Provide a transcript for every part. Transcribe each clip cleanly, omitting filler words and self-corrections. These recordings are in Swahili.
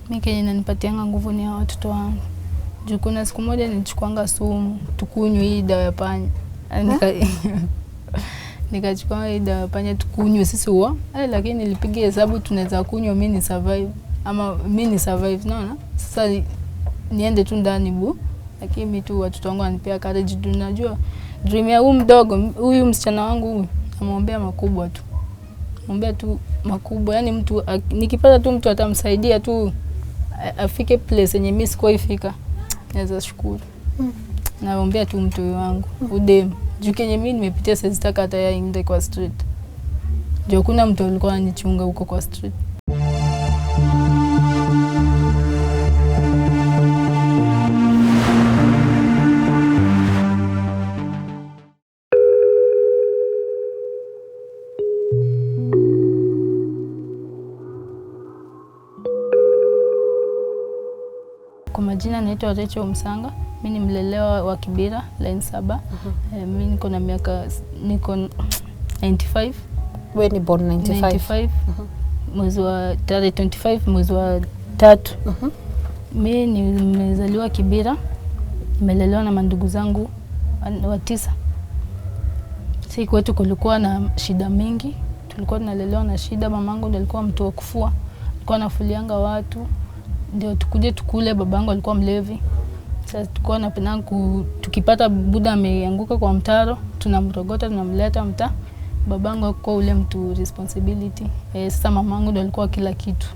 Mimi kenye inanipatianga nguvu ni watoto wangu. Juu kuna siku moja nilichukuanga sumu tukunywe hii dawa ya panya. Nikachukua hii dawa ya panya tukunywe sisi huwa. Lakini nilipiga hesabu tunaweza kunywa mimi ni survive ama mimi ni survive naona. Sasa niende tu ndani lakini mimi tu watoto wangu wanipea courage juu najua dream ya huyu mdogo huyu msichana wangu huyu namwombea makubwa tu. Namwombea tu makubwa, yani mtu nikipata tu mtu atamsaidia tu afike place yenye mimi sikuwahi fika. Naweza shukuru. Naombea tu mtu wangu udem. Juu kenye mimi nimepitia sitaka hata yeye aende kwa street. Juu kuna mtu alikuwa ananichunga huko kwa street. Kwa majina naitwa Rachel Msanga. Mimi ni mlelewa wa Kibira line 7. Mimi niko na miaka 95. Wewe ni born 95. Mwezi wa 25 mwezi wa 3. Mimi nimezaliwa Kibira. Nimelelewa na mandugu zangu wa 9. Sisi kwetu kulikuwa na shida mingi. Tulikuwa tunalelewa na shida. Mamangu ndiye alikuwa mtu wa kufua. Alikuwa anafulianga watu. Ndio tukuje tukule, babangu alikuwa mlevi. Sasa tulikuwa tunapenda tukipata buda ameanguka kwa mtaro, tunamrogota tunamleta mtaa. Babangu alikuwa ule mtu responsibility. Sasa mamangu ndio alikuwa kila kitu.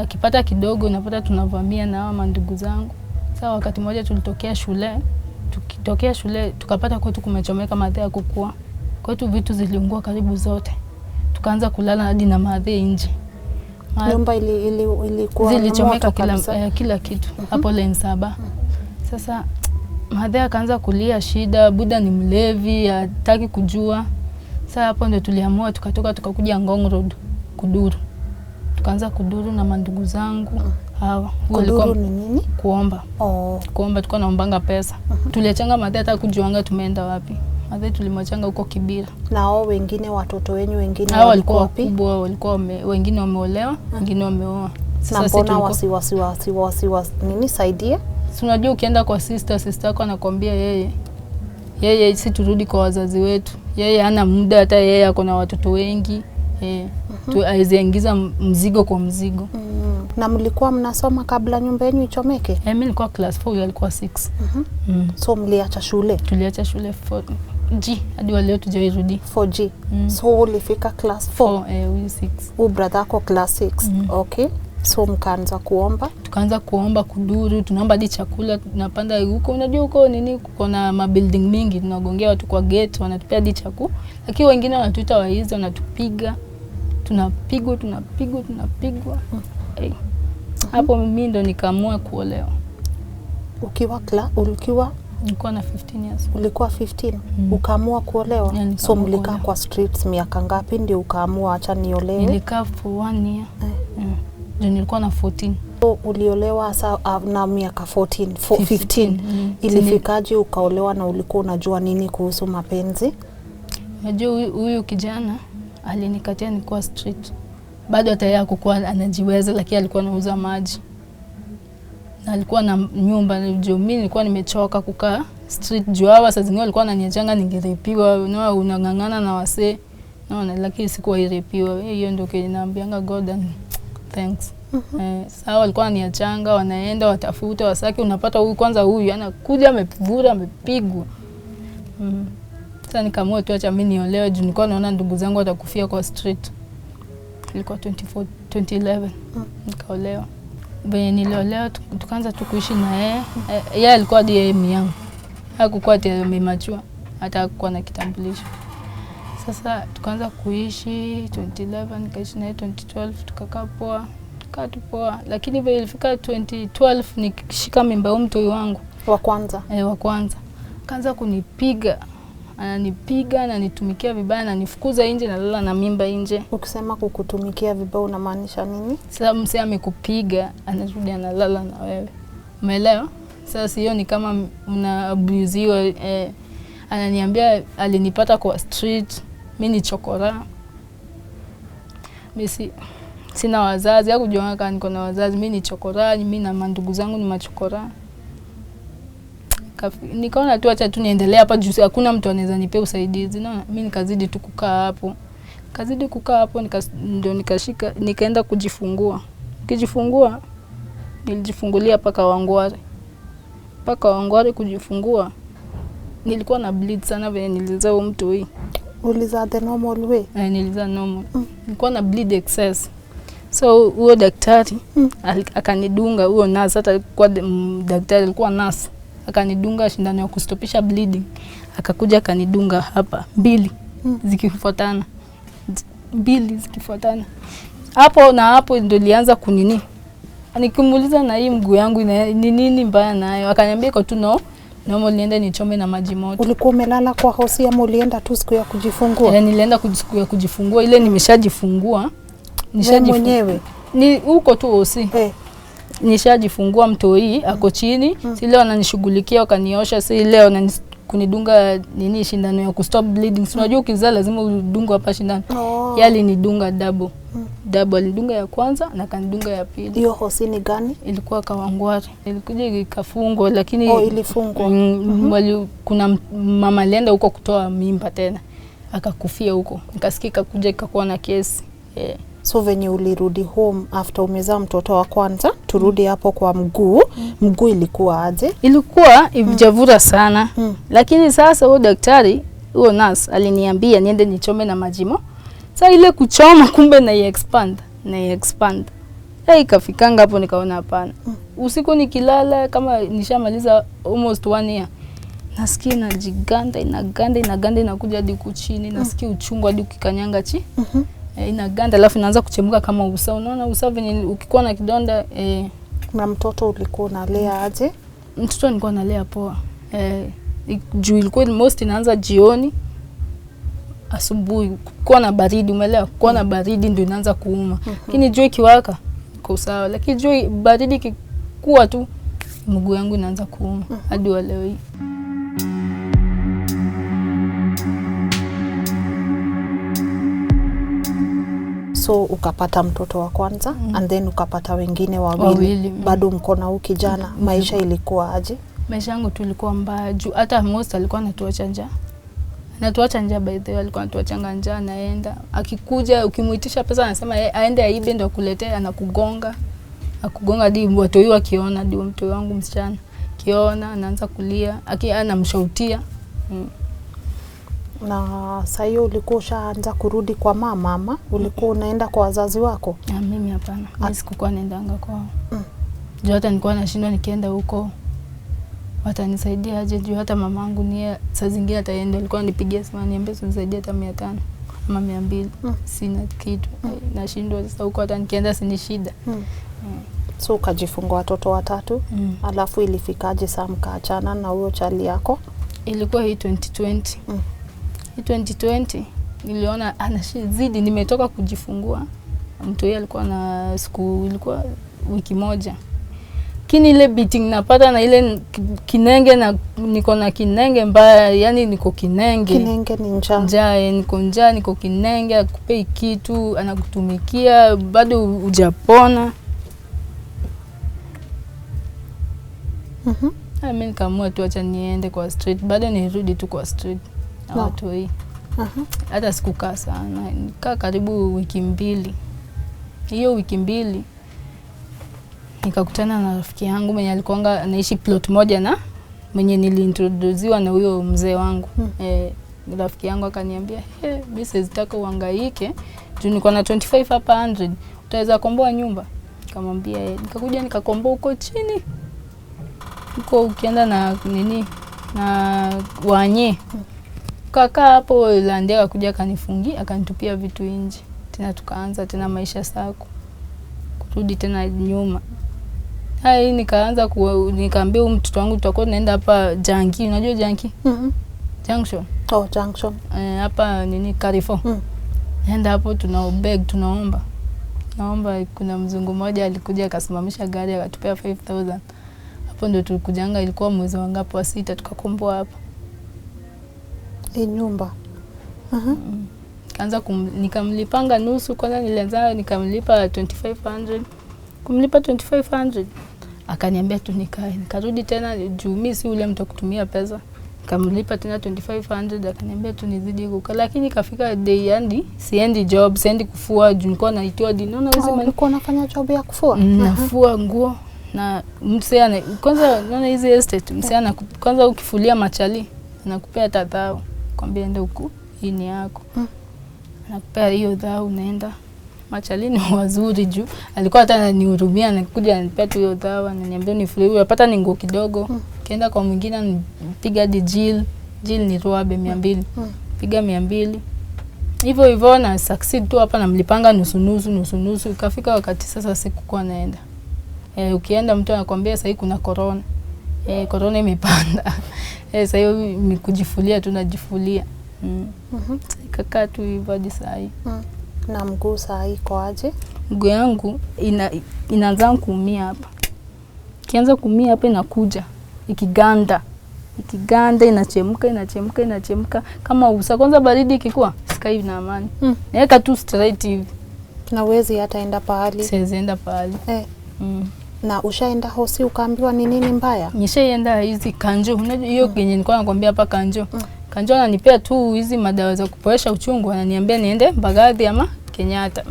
Akipata kidogo unapata tunavamia na hao mandugu zangu. Sasa wakati mmoja tulitokea shule, tukitokea shule tukapata kwetu kumechomeka madhe ya kukua. Kwetu vitu ziliungua karibu zote. Tukaanza kulala hadi na madhe nje. Nyumba ilikuwa zilichomeka kila kitu hapo line 7. Sasa madhe akaanza kulia shida, buda ni mlevi, hataki kujua. Sasa hapo ndio tuliamua tukatoka tukakuja Ngong Road kuduru. Tukaanza kuduru na mandugu zangu. Hawa kuduru ni nini? Kuomba. Kuomba, tulikuwa naombanga pesa. Tuliachanga madhe hata kujuanga tumeenda wapi. Madhe tulimwachanga huko Kibira. Na hao wengine watoto wenyu wengine walikuwa wapi? Walikuwa wengine wameolewa, wengine wameoa. Sasa mbona wasi nini saidia? Si unajua ukienda kwa sister yako anakuambia yeye si turudi kwa wazazi wetu. Yeye hana muda, hata yeye ako na watoto wengi. Aiziingiza mzigo kwa mzigo. Na mlikuwa mnasoma kabla nyumba yenu ichomeke? Mimi nilikuwa class 4, alikuwa 6. So mliacha shule? Tuliacha shule 4G hadi leo tujairudi. 4G. So ulifika class 4? 6. Brother yako class 6. Okay. So mkaanza kuomba? Tukaanza kuomba kuduru, tunaomba hadi chakula, tunapanda huko. Unajua huko nini kuna mabuilding mingi, tunagongea watu kwa gate, wanatupea hadi chakula. Lakini wengine wanatuita waizi, wanatupiga. Tunapigwa. Hapo mimi ndo nikaamua kuolewa. Nilikuwa na 15 years. Ulikuwa 15? Ukaamua kuolewa? So mlikaa kwa streets miaka ngapi ndio ukaamua acha niolewe? Nilikaa for 1 year. Ndio nilikuwa na 14. So uliolewa na miaka 15. Ilifikaje ukaolewa na ulikuwa unajua nini kuhusu mapenzi? Najua huyu kijana alinikatia nikuwa street. Bado hata yeye hakuwa anajiweza, lakini alikuwa anauza maji. Na alikuwa na nyumba. Mimi nilikuwa nimechoka kukaa street. Hawa saa zingine walikuwa wananiachanga ningerepiwa, unangangana na wasee. Lakini sikuwa irepiwa. Hiyo ndio naambianga God and thanks. Sasa walikuwa wananiachanga, wanaenda watafuta wasaki, unapata huyu kwanza huyu anakuja amevura amepigwa. Sasa nikaamua tu acha mimi niolewe juu nilikuwa naona ndugu zangu watakufia kwa street. Ilikuwa 2011 nikaolewa. Baada niliolewa tukaanza tu kuishi na yeye. Yeye alikuwa DM yangu. Hakukuwa amemachua hata hakuwa na kitambulisho. Sasa tukaanza kuishi 2011 nikaishi na yeye 2012 tukakaa poa. Lakini vile ilifika 2012 nikishika mimba mtoi wangu wa kwanza. Wa kwanza. Kaanza kunipiga. Ananipiga na nitumikia vibaya na nifukuza nje na lala na mimba nje. Ukisema kukutumikia vibaya unamaanisha nini? Sasa msee amekupiga, anarudi analala na wewe. Umeelewa? Sasa hiyo ni kama unaabuziwa. Ananiambia alinipata kwa street, mimi ni chokora. Sina wazazi, hakujua kama niko na wazazi. Mimi ni chokora, mimi na mandugu zangu ni machokora. Nikaona tu acha tu niendelee hapa juu hakuna mtu anaweza nipea usaidizi. Naona mimi nikazidi tu kukaa hapo. Ndio nikashika nikaenda kujifungua. Nikijifungua nilijifungulia paka Wangware kujifungua. Nilikuwa na bleed sana vile nilizaa mtu hii. Ulizaa the normal way? Nilizaa normal. Nilikuwa na bleed excess. So huyo daktari akanidunga, huyo nurse, hata kwa daktari alikuwa nurse, akanidunga shindano ya kustopisha bleeding. Akakuja akanidunga hapa 2 zikifuatana. 2 zikifuatana. Hapo ndio nilianza kunini. Nikimuuliza na hii mguu yangu ni nini mbaya nayo? Akaniambia iko tu normal, niende nichome na maji moto. Ulikuwa umelala kwa hosi ama ulienda tu siku ya kujifungua? Nilienda siku ya kujifungua, ile nimeshajifungua. Mwenyewe? Ni huko tu hosi. Nishajifungua mtoi ako chini. Si leo ananishughulikia wakaniosha, si leo kunidunga nini shindano ya kustop bleeding. Unajua ukizaa lazima udungwe hapa shindano. Yali nidunga double. Alidunga ya kwanza na kanidunga ya pili. Hiyo hosi ni gani? Ilikuwa Kawangware. Ilikuja ikafungwa lakini ilifungwa. Kuna mama alienda huko kutoa mimba tena. Akakufia huko. Nikasikia kuja ikakuwa na kesi. So venye ulirudi home after umezaa mtoto wa kwanza, turudi hapo kwa mguu. Mguu ilikuwa aje? Ilikuwa ivijavura sana. Lakini sasa huyo daktari, huyo nurse aliniambia niende nichome na majimo. Sasa ile kuchoma kumbe na expand. Ikafikanga hapo nikaona hapana. Usiku nikilala kama nishamaliza almost 1 year. Nasikia inaganda inakuja hadi kuchini. Nasikia uchungu hadi ukikanyanga inaganda, alafu inaanza kuchemuka kama usaha. Unaona usaha venye ukikuwa na kidonda. Na mtoto ulikuwa unalea aje? Mtoto nilikuwa nalea poa. Juu ilikuwa most inaanza jioni, asubuhi kuwa na baridi, umeelewa? Kuwa na baridi ndio inaanza kuuma. Lakini jua ikiwaka iko sawa, lakini jua baridi ikikuwa tu mguu yangu inaanza kuuma hadi wa leo hii. So ukapata mtoto wa kwanza and then ukapata wengine wawili. Bado mko na huyu kijana. Maisha ilikuwa aje? Maisha yangu tu ilikuwa mbaya juu hata most alikuwa anatuacha njaa. Anatuacha njaa by the way, alikuwa anatuacha njaa, anaenda. Akikuja ukimuitisha pesa anasema aende aibe ndio akuletee, anakugonga. Hadi watu wakiona, ndio mtoto wangu msichana. Kiona anaanza kulia, anamshautia. Na sasa hiyo ulikuwa ushaanza kurudi kwa mama? Ulikuwa unaenda kwa wazazi wako? Mimi hapana. Mimi sikuwa naendanga kwao. Juu hata nilikuwa nashindwa nikienda huko watanisaidia aje, juu hata mamangu ni saa zingine ataenda, alikuwa anipigia simu niambie unisaidie hata 500 ama 200. Sina kitu. Nashindwa sasa huko hata nikienda sini shida. So ukajifungua watoto 3. Alafu ilifikaje saa mkaachana na huyo chali yako? Ilikuwa hii 2020. 2020 niliona anashizidi, nimetoka kujifungua. Mtu yeye alikuwa na ilikuwa wiki moja. Kini ile beating napata na ile kinenge, na niko na kinenge mbaya, yani niko kinenge. Kinenge ni njaa. Njaa, niko kinenge, akupei kitu, anakutumikia, bado hujapona. Mimi nikaamua tu acha niende kwa street, bado nirudi tu kwa street. Na watu hii. Hata sikukaa sana. Nikaa karibu wiki 2. Hiyo wiki 2 nikakutana na rafiki yangu mwenye alikuwa anaishi plot moja na mwenye niliintroduziwa na huyo mzee wangu. Rafiki yangu akaniambia, mimi sitaki uhangaike. Juu niko na 25 hapa 100. Utaweza komboa nyumba? Nikamwambia nikakuja nikakomboa huko chini. Huko ukienda na nini na wanye. Kaka hapo landea kuja kanifungia, akanitupia vitu nje. Tena tukaanza tena maisha sako. Kurudi tena nyuma. Nikaanza nikaambia mtoto wangu tutakuwa tunaenda hapa Janki, unajua Janki? Junction. Junction. Hapa nini Carrefour. Nenda hapo tunaomba. Naomba kuna mzungu mmoja alikuja akasimamisha gari akatupea 5000. Hapo ndio tulikujanga, ilikuwa mwezi wangapi wa 6 tukakomboa hapo. Nyumba. nikaanza nikamlipanga nusu. Kwanza nilianza nikamlipa 2500. Kumlipa 2500 akaniambia tu nikae. Nikarudi tena juu mimi si ule mtu kutumia pesa. Nikamlipa tena 2500 akaniambia tu nizidi kukaa, lakini kafika day yani siendi job, siendi kufua juu nilikuwa naitiwa dinono hizo. Ulikuwa unafanya job ya kufua? Nafua nguo na msichana. Kwanza naona hizi estate msichana kwanza ukifulia machali anakupea 3000. Kwambia enda huku hii ni yako. Anakupea hiyo 3000 unaenda. Machali ni wazuri juu alikuwa hata ananihurumia, anakuja anipea tu hiyo 3000 ananiambia nifulie, unapata ni nguo kidogo. Kienda kwa mwingine nipiga hadi Jill ni roabe 200. Piga 200. Hivyo na succeed tu hapa, namlipanga nusu. Ikafika wakati sasa sikukuwa naenda. Ukienda mtu anakuambia sasa kuna corona. Corona imepanda. Sasa hiyo kujifulia tu najifulia. Ikakaa tu hivyo hadi saa hii. Na mguu saa hii iko aje? Mguu yangu inaanza kuumia hapa. Kianza kuumia hapa inakuja. Ikiganda inachemka kama usa. Kwanza baridi ikikuwa sikai na amani. Naweka tu straight hivi. Na uwezi hata enda pahali? Siwezi enda pahali. Na ushaenda hosi ukaambiwa ni nini mbaya? Nishaenda hizi kanjo. Unajua hiyo yenye nilikuwa nakwambia hapa kanjo. Kanjo ananipea tu hizi madawa za kupoesha uchungu, ananiambia niende Mbagathi ama Kenyatta.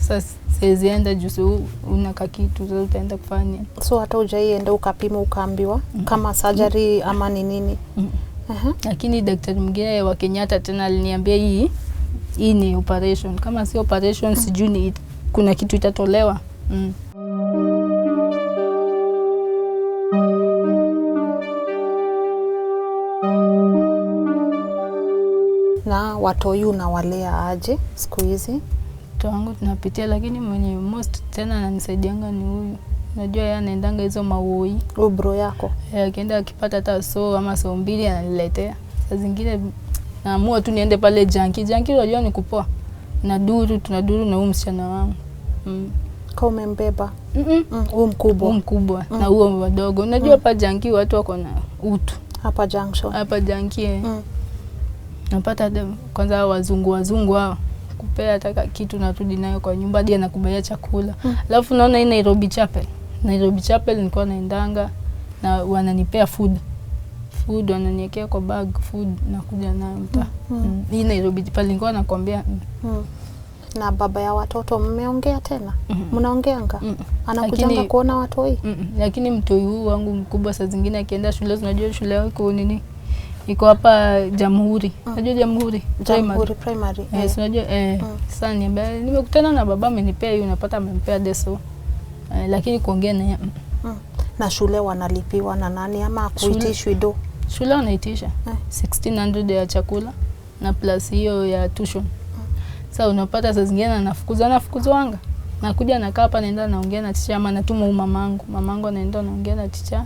Sasa siwezi enda juu una kitu sasa utaenda kufanya. So hata hujaienda ukapima ukaambiwa kama surgery ama ni nini? Lakini daktari mwingine wa Kenyatta tena aliniambia hii ni operation. Kama si operation sijui kuna kitu itatolewa. Na watoi unawalea aje siku hizi? Watoto wangu tunapitia, lakini mwenye most tena ananisaidianga ni huyu. Unajua yeye anaendanga hizo mawoi. Bro yako? Akienda akipata hata ama so 2 ananiletea. Saa zingine naamua tu niende pale Janki unajua ni kupoa. Tunaduru na huyu msichana wangu. Kwa umembeba? Huyu mkubwa. Na huo wadogo. Unajua hapa Janki watu wako na utu. Hapa Junction? Hapa Janki. Napata kwanza wazungu hao kupea hata kitu narudi nayo kwa nyumba, hadi anakubaia chakula. Alafu naona hii Nairobi Chapel nilikuwa naendanga na wananipea food wananiwekea kwa bag food na kuja nayo mtaa. Hii Nairobi Chapel nilikuwa nakwambia. Na baba ya watoto mmeongea tena? Mnaongeanga? Anakujanga kuona watoi? Lakini mtoi huu wangu mkubwa saa zingine akienda shule, unajua shule yako nini? Iko hapa Jamhuri. Unajua Jamhuri Primary. Yes, unajua sasa nimekutana na baba amenipea hiyo, unapata amempea deso. Lakini kuongea naye. Na shule wanalipiwa na nani ama kuitishwi do? Shule wanaitisha 1600 ya chakula na plus hiyo ya tuition. Sasa unapata saa zingine anafukuzwanga. Nakuja nakaa hapa naenda naongea na teacher ama natuma mamangu anaenda naongea na teacher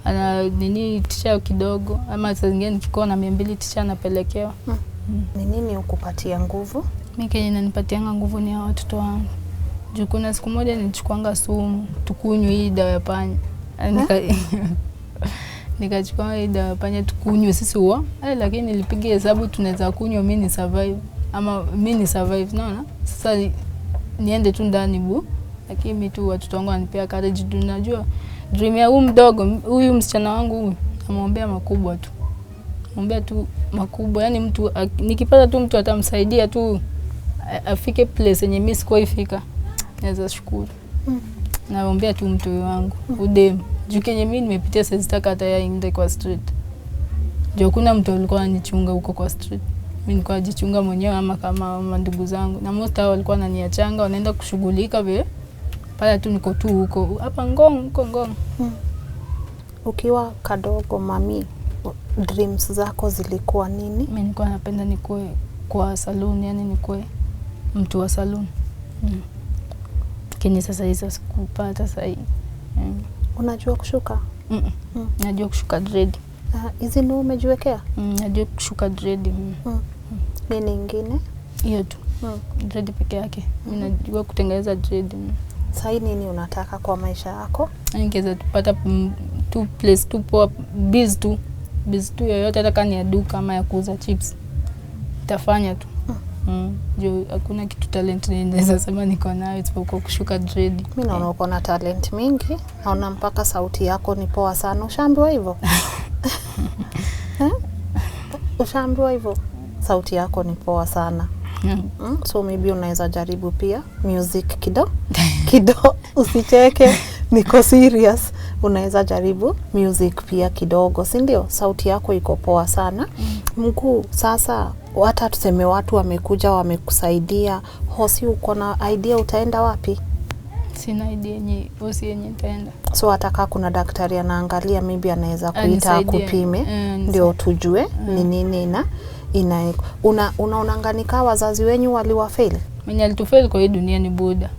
ana teacher kidogo, ama saa zingine nikikuwa na 200 teacher anapelekewa. Ni nini ukupatia nguvu? Mimi kenye inanipatianga nguvu ni watoto wangu. Juu kuna siku moja nilichukuanga sumu tukunywe hii dawa ya panya. Nikachukua hii dawa ya panya tukunywe sisi huo. Lakini nilipiga hesabu tunaweza kunywa mimi ni survive ama mimi ni survive, naona? Sasa niende tu ndani lakini mimi tu watoto wangu wanipea courage. Unajua dream ya huyu msichana wangu huyu, namwombea makubwa tu. Namwombea tu makubwa. Yaani mtu nikipata tu mtu atamsaidia tu afike place yenye mimi sikuifika, naweza shukuru. Naombea tu mtu wangu udem. Juu kenye mimi nimepitia sasa sitaka hata yaende kwa street. Juu kuna mtu alikuwa ananichunga huko kwa street. Mimi nilikuwa najichunga mwenyewe ama kama ndugu zangu. Na most hao walikuwa wananiachanga wanaenda kushughulika vile. Pale tu niko tu huko. Hapa Ngong. Ukiwa kadogo mami, dreams zako zilikuwa nini? Mimi nilikuwa napenda nikuwe kwa salon, yani nikuwe mtu wa salon. Lakini sasa hizo sikupata sasa hivi. Unajua kushuka? Najua kushuka dread. Hizi ndio umejiwekea? Najua kushuka dread. Nini ingine? Hiyo tu. Dread peke yake. Mimi najua kutengeneza dread. Sasa nini unataka kwa maisha yako? Ningeweza tupata tu place tu poa biz tu yoyote, hata kama ni ya duka ama ya kuuza chips. nitafanya tu. Juu hakuna kitu talent ninaweza sema niko nayo isipokuwa kushuka dread. Mimi naona uko na talent mingi. Naona mpaka sauti yako ni poa sana. Ushaambiwa hivyo? Ushaambiwa hivyo? Sauti yako ni poa sana. So maybe unaweza jaribu pia music kidogo. Usicheke, niko serious. Unaweza jaribu music pia kidogo, si ndio? Sauti yako iko poa sana. Mkuu, sasa hata tuseme watu wamekuja wamekusaidia, hosi uko na idea utaenda wapi? Sina idea yenye hosi yenye nitaenda. So hata kuna daktari anaangalia, maybe anaweza kuita kupime ndio tujue ni nini na unaonanganika wazazi wenyu waliwafail? Mwenye alitufail kwa hii dunia ni Buddha.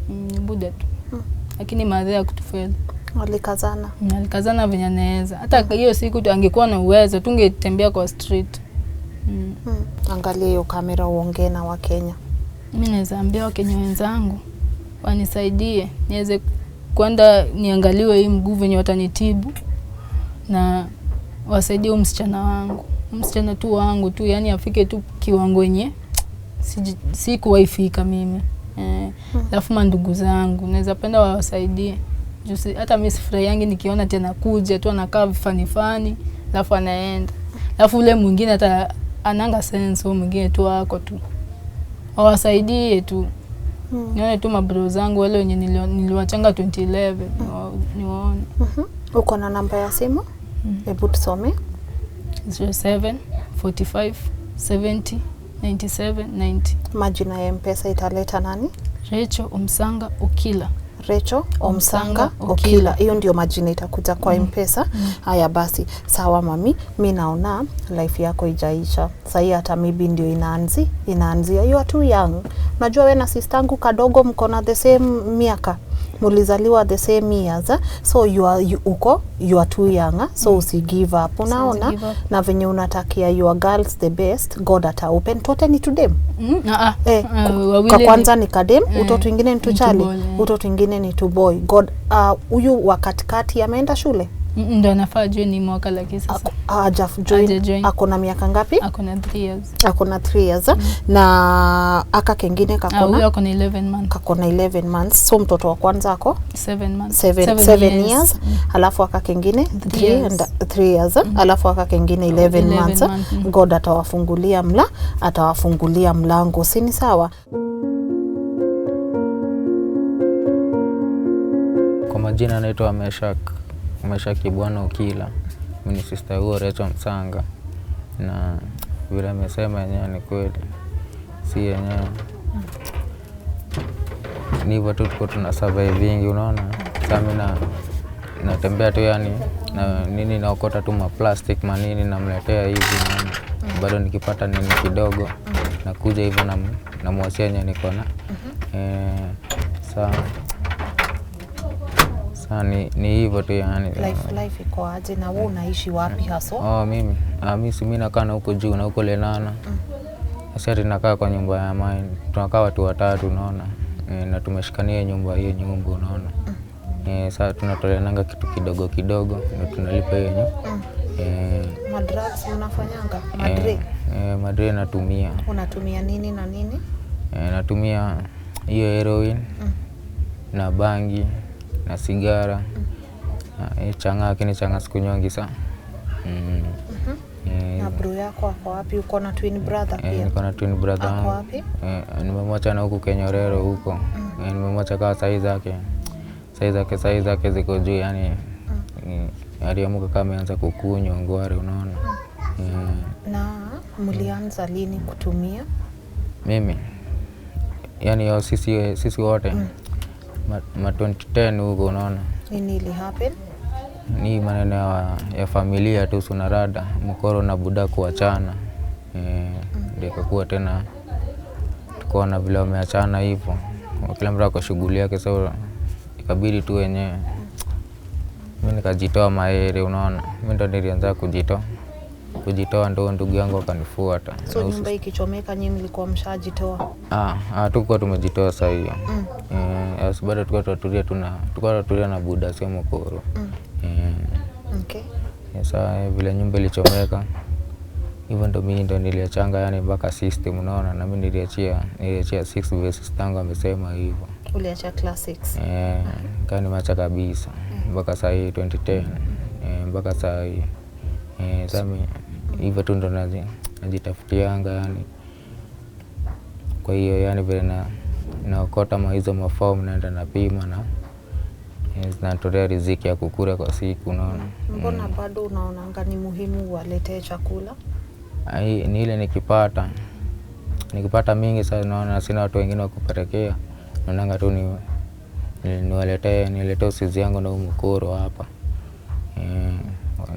Ni Buddha tu. Lakini madhara ya kutufail. Alikazana venye anaweza. Hata hiyo siku tu angekuwa na uwezo tungetembea kwa street. Angalia hiyo kamera uongee na Wakenya. Mimi naweza ambia Wakenya wenzangu wanisaidie niweze kwenda niangaliwe hii mguu venye watanitibu na wasaidie msichana wangu. Msichana tu wangu tu, yani afike tu kiwango yenye si kuwaifika mimi. Alafu mandugu zangu naweza penda wawasaidie. Jusi hata mimi sifurahiangi nikiona tena kuja tu anakaa fani alafu anaenda. Alafu ule mwingine hata ananga sense, mwingine tu wako tu. Wawasaidie tu. Nione tu mabro zangu wale wenye niliwachanga 2011 niwaone. Uko na namba ya simu? Hebu tusome. 07 45 70 97 90. Majina ya M-Pesa italeta nani? Rachel Omsanga Okila. Rachel Omsanga Okila. Hiyo ndio majina itakuja kwa M-Pesa. Haya basi. Sawa mami, mimi naona life yako ijaisha. Sasa hata maybe ndio inaanzia. You are too young. Unajua wewe na sistangu kadogo mko na the same miaka. Mulizaliwa the same years. So you are too young. So usi give up. Unaona na venye unatakia your girls the best, God ata open tote ni to them. Kwa kwanza ni kadem, utoto wengine ni tuchali, utoto wengine ni to boy. God huyu wa katikati ameenda shule? Ndio anafaa join mwaka lakini sasa join. Akona miaka ngapi? Akona 3 years. Akona 3 years. Na aka kengine kakona? Akona 11 months. Kakona 11 months. So mtoto wa kwanza ako? 7 months. 7 years. Alafu aka kengine 3 years. Alafu aka kengine 11 months. God atawafungulia mlango. Si ni sawa? Kwa majina anaitwa Meshaki Bwana Okila. Mimi ni sister huo Rachel Omsanga. Na vile amesema yenyewe ni kweli. Si yenyewe. Ni hivyo tu tuko tuna surviving, unaona. Sasa mimi natembea tu yani na nini naokota tu plastic manini namletea hivi na bado nikipata nini kidogo nakuja hivyo na mwasia yenyewe niko na. Ni hivyo tu yani. Life iko aje na wewe unaishi wapi hasa? Mimi nakaa na huko juu na huko Lenana. Sasa tunakaa kwa nyumba ya mine. Tunakaa watu watatu unaona. Na tumeshikania hiyo nyumba unaona. Sasa tunatoleananga kitu kidogo na tunalipa hiyo. Madrugs unafanyanga? Madre natumia. Unatumia nini na nini? Natumia hiyo heroin na bangi na sigara. Changa siku nyingi sana. Na bro yako ako wapi? Uko na twin brother pia? Niko na twin brother. Ako wapi? Nimemwacha na huko Kenyorero huko. Nimemwacha kwa size zake ziko juu yani. Aliamuka kama ameanza kukunywa ngware unaona. Na mlianza lini kutumia? Mimi yani sisi wote 2010 huko unaona. Nini ili happen? Ni maneno ya familia tu sunarada mkoro na buda kuachana. Ndio ikakuwa tena tukaona vile wameachana hivyo. Kila mtu ako shughuli yake, so ikabidi tu wenyewe mimi nikajitoa maere unaona. Mimi ndo nilianza kujitoa ndo ndugu yangu akanifuata. So nyumba ikichomeka nyinyi mlikuwa mshajitoa? Tulikuwa tumejitoa sasa hiyo. Bado tulikuwa tulia na buda sio mkoro. Okay. Sasa vile nyumba ilichomeka Hivyo ndo mimi ndo niliachanga yani mpaka system, unaona, na mimi niliachia 6 verses tangu amesema hivyo. Uliacha class 6? Kani macha kabisa mpaka saa hii 2010 mpaka saa hii sasa hivyo tu ndo najitafutianga yani. Kwa hiyo yani vile naokota hizo mafomu naenda napima na zinatolea riziki ya kukula kwa siku, unaona. Mbona bado unaonanga ni muhimu waletee chakula? Ni ile nikipata mingi sasa, naona sina watu wengine wa kupelekea, naonanga tu niletee usizi yangu na mkoro hapa,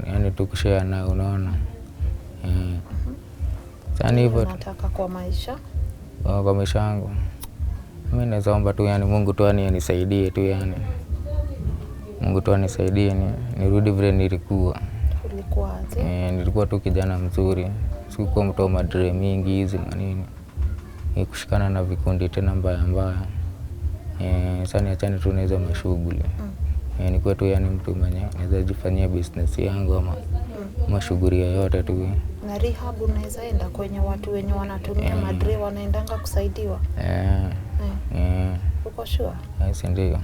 yani tukishare na, unaona. Sasa hivyo nataka kwa maisha yangu mimi naweza omba tu yani Mungu tu anisaidie tu yani. Mungu tu anisaidie nirudi vile nilikuwa. Ulikuwa aje? Nilikuwa tu kijana mzuri. Sikuwa mtu wa madre mingi hizi manini. Kushikana na vikundi tena mbaya. Sasa niachane tu na hizo mashughuli. Nilikuwa tu yani mtu mwenye naweza jifanyia business yangu ama mashughuli yoyote tu. Na rehab unaweza enda kwenye watu wenye wanatumia madre wanaendanga kusaidiwa? Uko sure? Yes, ndio.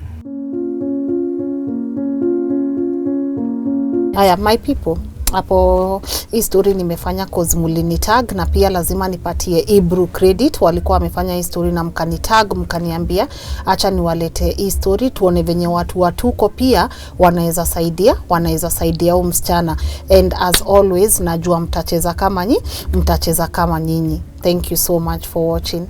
Haya, my people, hapo hii story nimefanya cause mlinitag, na pia lazima nipatie Ibru credit. Walikuwa wamefanya hii story na mkanitag, mkaniambia acha niwalete hii story tuone venye watu watuko pia wanaweza saidia huyu msichana. And as always najua mtacheza kama nyinyi. Thank you so much for watching.